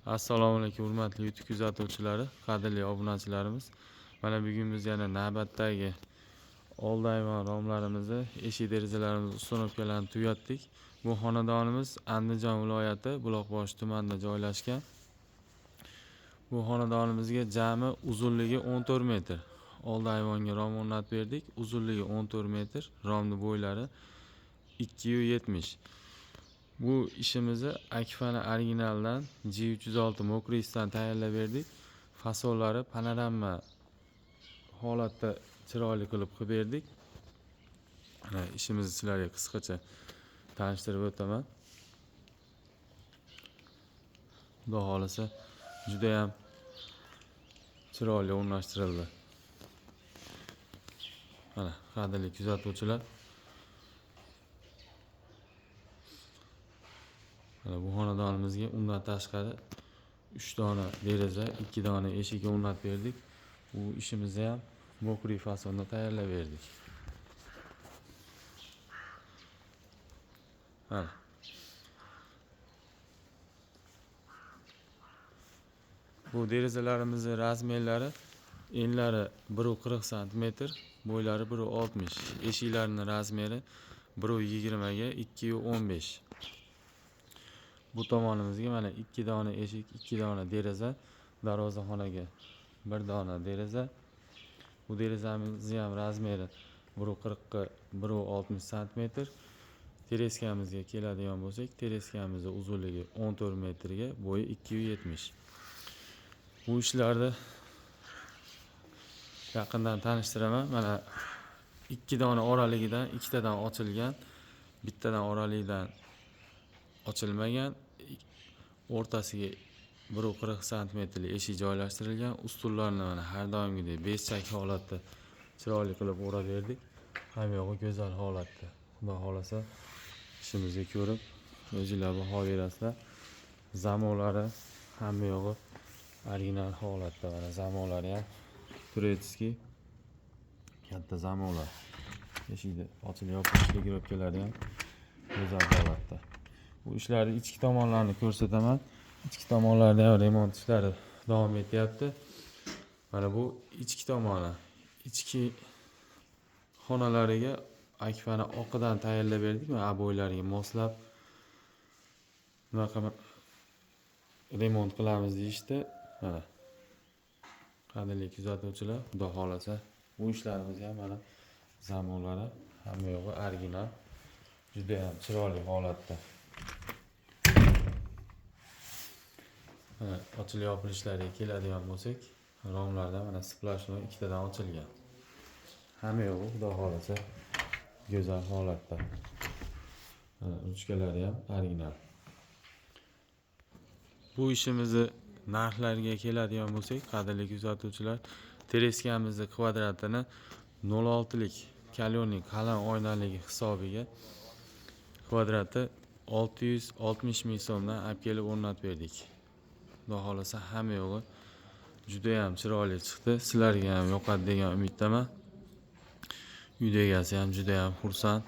Assalomu alaykum hurmatli YouTube kuzatuvchilari, qadrli obunachilarimiz. Mana bugun biz yana navbatdagi oldayvon romlarimizni, eshik derazalarimizni, ustanobkalarni tugatdik. Bu xonadonimiz Andijon viloyati Buloqboshi tumanida joylashgan. Bu xonadonimizga jami uzunligi 14 metr. Oldayvonga rom o'rnatib berdik. Uzunligi 14 metr, romning bo'ylari 270. Bu ishimizni Akfana originaldan G306 Mokrisdan tayyorlab berdik. Fasonlari panorama holatda chiroyli qilib berdik. İşimizni sizlarga qisqacha tanishtirib o'taman. Xudo xolasa juda ham chiroyli o'rnashtirildi. Mana qadrli kuzatuvchilar, bu xonadonimizga undan tashqari 3 dona deraza, 2 dona eshik o'rnatib berdik. Bu ishimizni ham mokri fasonda tayyorlab berdik. Bu derazalarimizning razmerlari enlari 140 cm, bo'ylari 160. Eshiklarining razmeri 120 ga 215. Bu tomonimizga mana 2 dona eshik, 2 dona deraza, darvozaxonaga 1 dona deraza. Bu derazamizning ham razmeri 140 ga 160 cm. Tereskamizga keladigan bo'lsak, tereskamizning uzunligi 14 metrga, bo'yi 270. Bu ishlarni yaqindan tanishtiraman. Mana 2 dona oraligidan ikkitadan ochilgan, bittadan oraligidan ochilmagan, o'rtasiga 140 cm eshik joylashtirilgan. Ustunlarni mana har doimgidek beshak holatda chiroyli qilib o'rab berdik. Hamma yo'g'i go'zal holatda. Xudo xolasa ishimizni ko'rib o'zingizlar baho berasizlar. Zamonlari hamma yo'g'i original holatda. Mana zamonlari ham turetskiy katta zamonlar. Eshikni ochilib yopilishli girobkalari ham go'zal holatda. Bu ishlarning ichki tomonlarini ko'rsataman. Ichki tomonlarda ham remont ishlari davom etyapti. Mana bu ichki tomoni. Ichki xonalariga Akfana oqidan tayyorlab berdik. Mana aboylariga moslab bunaqa remont qilamiz deyishdi. Mana qadrli kuzatuvchilar, xudo xolasa bu ishlarimiz ham mana zamonlari hamma yo'g'i original, juda ham chiroyli holatda. Ochilib yopilishlariga keladigan bo'lsak, romlarda mana splashnoy ikkitadan ochilgan. Hamma yo'g'i xudo xolasa go'zal holatda. Ruchkalari ham original. Bu ishimizni narxlarga keladigan bo'lsak, qadrli kuzatuvchilar, tereskamizning kvadratini 06 lik kalonning qalin oynaligi hisobiga kvadrati 660 ming so'mdan olib kelib o'rnatib berdik. Xudo xolasa hamma yo'g'i juda ham chiroyli chiqdi. Sizlarga ham yoqadi degan umiddaman. Uy egasi ham juda ham xursand.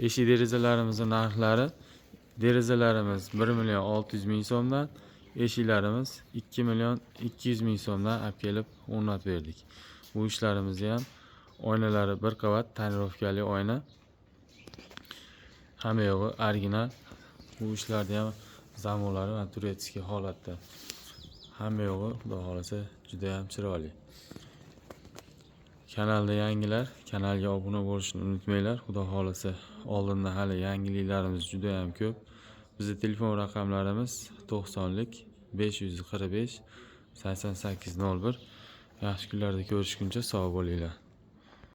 Eshik derazalarimizning narxlari: derazalarimiz 1 600 ming so'mdan, eshiklarimiz 2 200 ming so'mdan olib kelib o'rnatib berdik. Bu ishlarimizni ham oynalari bir qavat tonirovkali oyna. Hamma yo'g'i original. Bu ishlarni ham zamonlari va turetskiy holatda. Hamma yo'g'i xudo xolasa juda ham chiroyli. Kanalda yangilar, kanalga obuna bo'lishni unutmanglar. Xudo xolasa oldinda hali yangiliklarimiz juda ham ko'p. Bizning telefon raqamlarimiz 90 lik 545 8801. Yaxshi kunlarda ko'rishguncha sog' bo'linglar.